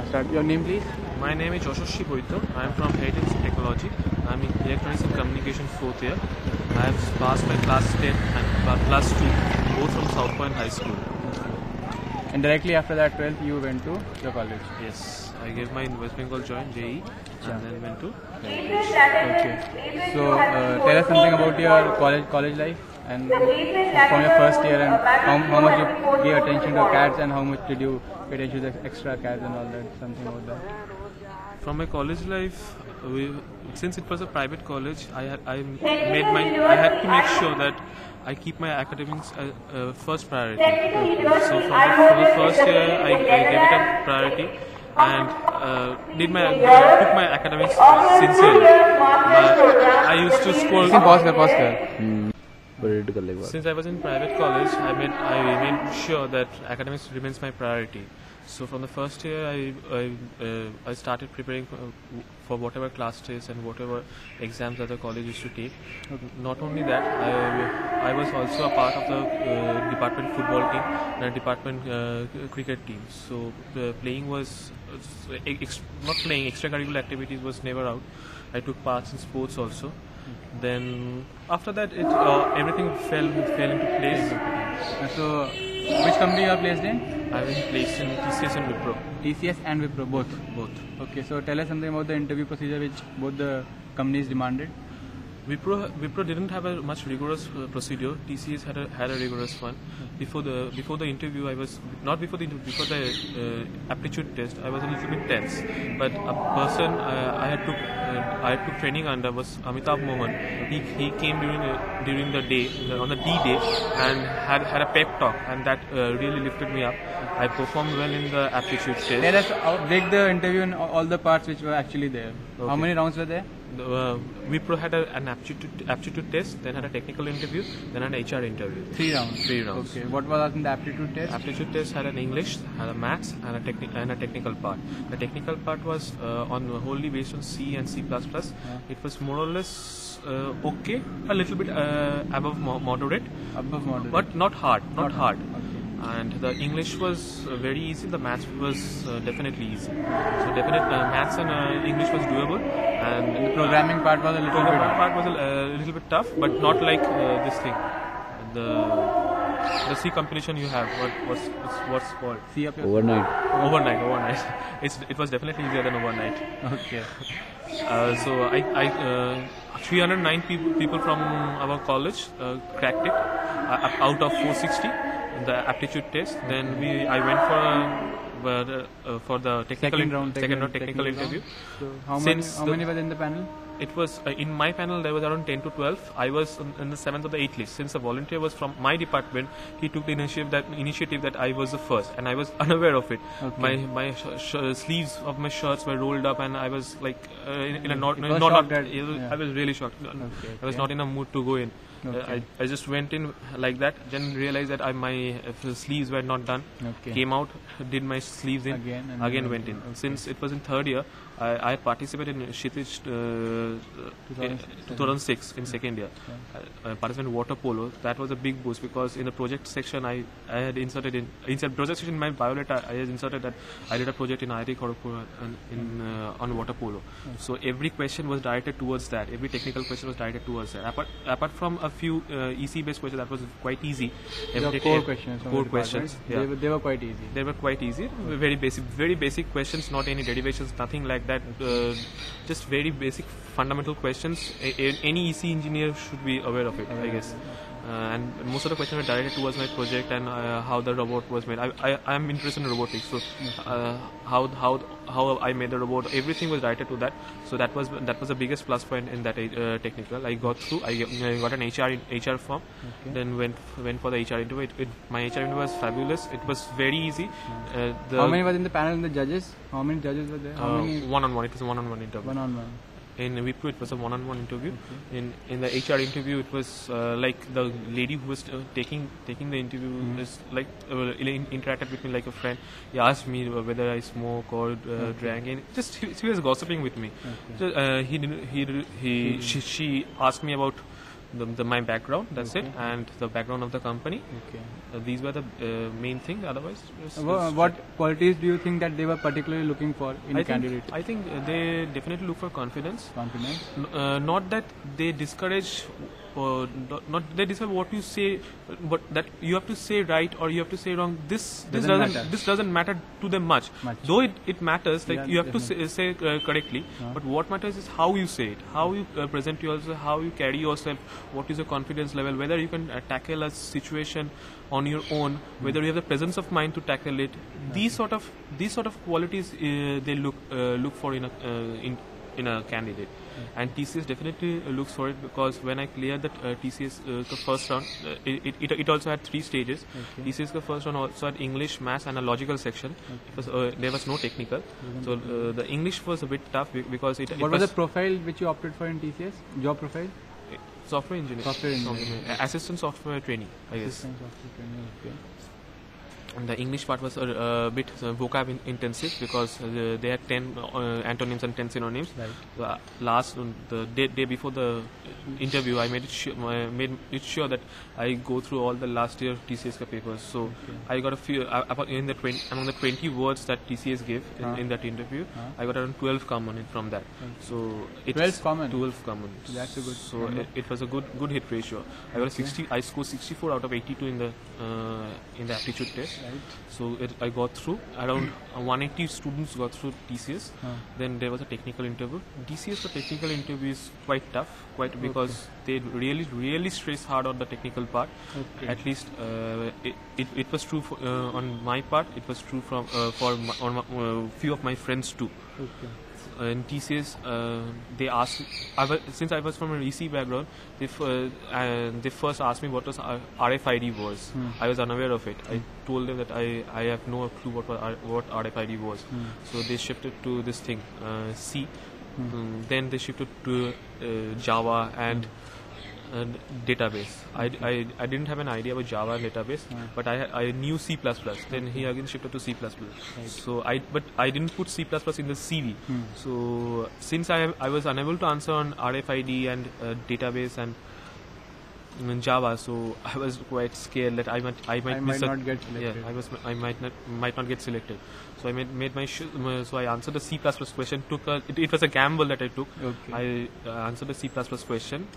start. Your name, please? My name is Moitro. I am from Heritage Technology. I am in Electronics and Communication 4th year. I have passed my class 10 and class 2, both from South Point High School. And directly after that 12th, you went to the college? Yes, I gave my West Bengal joint JE and then went to Okay. So tell us something about your college life and from your first year, and how much you gave attention to CADs and how much did you pay attention to the extra CADs and all that, something about that. From my college life, since it was a private college, I had to make sure that I keep my academics first priority. So from the first year, I gave it a priority and took my academics sincerely. I used to score. Pause. Since I was in private college, I made sure that academics remains my priority. So from the first year, I started preparing for whatever class tests and whatever exams that the college used to take. Not only that, I was also a part of the department football team and a department cricket team. So the playing was not playing, extracurricular activities was never out. I took parts in sports also. Then after that, everything fell into place. So which company you are placed in? I was placed in TCS and Wipro. TCS and Wipro, both? Both. Okay, so tell us something about the interview procedure which both the companies demanded. Wipro didn't have a much rigorous procedure. TCS had a rigorous one. Before the interview, before the aptitude test, I was a little bit tense. But a person I took training under was Amitabh Mohan. He came during the day, on the D day, and had a pep talk, and that really lifted me up. I performed well in the aptitude test. Let us break the interview in all the parts which were actually there. Okay. How many rounds were there? Wipro had an aptitude test, then had a technical interview, then an HR interview. 3 rounds. 3 rounds. Okay. What was in the aptitude test? Aptitude test had an English, had a maths, and a technical part. The technical part was wholly based on C and C++. It was more or less okay, a little bit above moderate. Above moderate. But not hard. Not hard. Okay. And the English was very easy. The maths was definitely easy. So maths and English was doable. And the programming part was a little bit. Part was a little bit tough, but not like this thing. The C compilation you have. What's called? C up Overnight. It was definitely easier than overnight. Okay. So I 309 people from our college cracked it out of 460. The aptitude test. Then I went for the technical technical interview. So how many were in the panel? It was in my panel there was around 10 to 12. I was in the 7th or the 8th list. Since the volunteer was from my department, he took the initiative that I was the first, and I was unaware of it. Okay. My sleeves of my shirts were rolled up, and I was like in a I was really shocked. Okay. I was not in a mood to go in. Okay. I just went in like that, then realized that my sleeves were not done. Okay. Came out, did my sleeves in, again went in. Okay. Since it was in 3rd year, I had participated in Shitij 2006 in 2nd year. I participated in water polo. That was a big boost because in the project section I had inserted project section in my biodata. I had inserted that I did a project in IIT Kharagpur on water polo. Okay. So every question was directed towards that. Every technical question was directed towards that. Apart from a few EC based questions that was quite easy. Core questions. Yeah. They were quite easy. They were quite easy. Very basic questions. Not any derivations. Nothing like that. Just very basic fundamental questions. Any EC engineer should be aware of it, I guess. And most of the questions were directed towards my project and how the robot was made. I am interested in robotics, so how I made the robot, everything was directed to that. So that was the biggest plus point in that technical. I got through. I got an HR form. Okay. Then went for the HR interview. My HR interview was fabulous. It was very easy. How many were in the panel? The judges? How many judges were there? One-on-one. It was a one-on-one interview. One-on-one. In Wipro, it was a one-on-one interview. Okay. In the HR interview, it was like the lady who was taking the interview is like interacted with me like a friend. He asked me whether I smoke or drank, and she was gossiping with me. Okay. So, she asked me about my background. That's it, and the background of the company. Okay. These were the main thing. Otherwise, What qualities do you think that they were particularly looking for in a candidate? I think they definitely look for confidence. Confidence. Not that they discourage, or not they discourage what you say, but that you have to say right or you have to say wrong. This doesn't matter to them much. Though it matters, like you have to say correctly. But what matters is how you say it, how you present yourself, how you carry yourself, what is your confidence level, whether you can tackle a situation on your own, whether you have the presence of mind to tackle it. These sort of qualities they look for in a candidate. And TCS definitely looks for it, because when I cleared the TCS the first round, it also had 3 stages. Okay. TCS the first round also had English, Maths and a logical section. Okay. There was no technical. So the English was a bit tough because it What was the profile which you opted for in TCS? Job profile? Software engineer. Assistant software trainee, I guess. Assistant software trainee, okay. And the English part was a bit vocab intensive, because they had 10 antonyms and 10 synonyms. Right. The day before the interview, I made it sure that I go through all the last year TCS papers. So I got a few among the 20 words that TCS gave in that interview. I got around 12 common from that. So 12 common. 12 common. That's a good. So it was a good hit ratio. I got 60. I scored 64 out of 82 in the aptitude test. Right. So I got through. Around 180 students got through TCS. Then there was a technical interview. TCS, the technical interview is quite tough, because they really stress hard on the technical part. Okay. At least it was true on my part. It was true for few of my friends too. Okay. In TCS, they asked, since I was from a EC background, they first asked me what was RFID was. I was unaware of it. I told them that I have no clue what RFID was. So they shifted to this thing, C. Then they shifted to Java and database. I didn't have an idea about Java and database, but I knew C++. Then he again shifted to C++. Right. So I didn't put C++ in the CV. So since I was unable to answer on RFID and database and Java, so I was quite scared that I might not get selected. Yeah, I might not get selected. So I made my so I answered the C++ question. It was a gamble that I took. Okay. I answered the C++ question.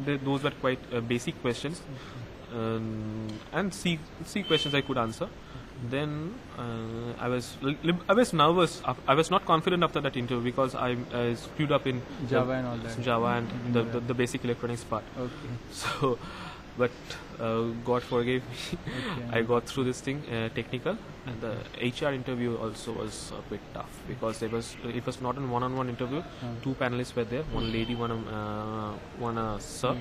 Those were quite basic questions, and C questions I could answer. Then I was nervous. I was not confident after that interview, because I screwed up in Java and all that. Java and the basic electronics part. Okay. So, but God forgave me. Okay. I got through this thing technical, and the HR interview also was a bit tough, because it was not a one-on-one interview. 2 panelists were there. One lady, one a sir.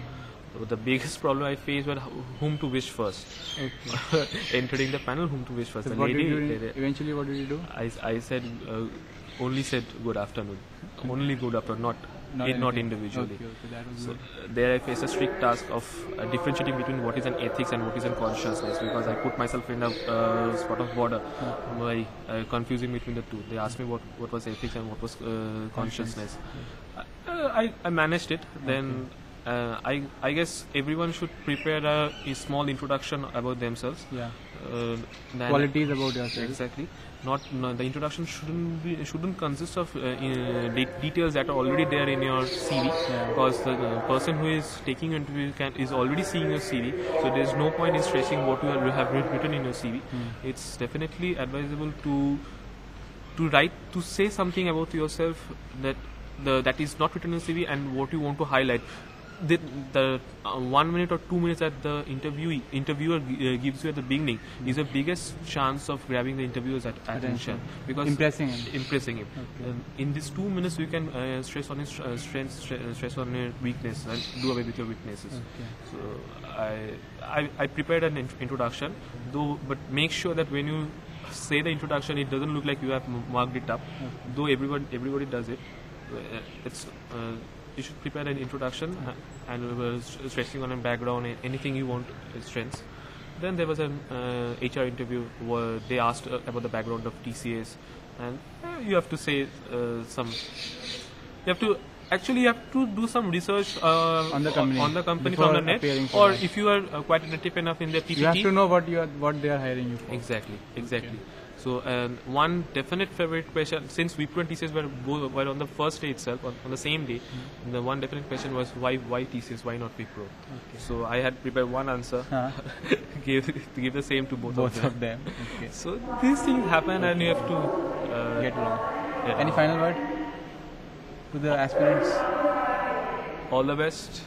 The biggest problem I faced was whom to wish first. Okay. Entering the panel, whom to wish first. So eventually, what did you do? I said only said good afternoon. Only good afternoon, not individually. Okay, that was so there I faced a strict task of differentiating between what is an ethics and what is an consciousness, because I put myself in a spot of border by confusing between the two. They asked me what was ethics and what was consciousness. I managed it. Then I guess everyone should prepare a small introduction about themselves. Yeah. Qualities about yourself. Exactly. The introduction shouldn't consist of details that are already there in your CV, because the person who is taking your interview is already seeing your CV, so there is no point in stressing what you have written in your CV. It's definitely advisable to say something about yourself that is not written in your CV, and what you want to highlight. The 1 minute or 2 minutes that the interviewer gives you at the beginning is the biggest chance of grabbing the interviewer's attention, because impressing him. Okay. In these 2 minutes, you can stress on his strengths, stress on your weakness, and do away with your weaknesses. Okay. So I prepared an introduction, but make sure that when you say the introduction, it doesn't look like you have marked it up. Though everybody does it. You should prepare an introduction and stressing on a background, anything you want, strengths. Then there was an HR interview where they asked about the background of TCS, and you have to say you have to Actually, you have to do some research On the company from before the net, appearing for or that. if you are quite native enough in their PPT. You have to know what they are hiring you for. Exactly. So one definite favorite question, since Wipro and TCS were on the first day itself, on the same day, the one definite question was why TCS, why not Wipro? So I had prepared one answer, give the same to both Of them. Okay. So these things happen, and you have to Get along. Any along. final word to the aspirants? All the best.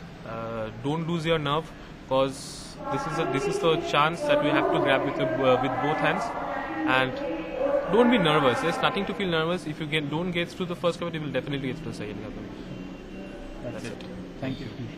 Don't lose your nerve, because this is the chance that we have to grab with both hands. And don't be nervous. There's nothing to feel nervous. If you don't get through the first couple, you will definitely get through the second couple. That's it. Thank you.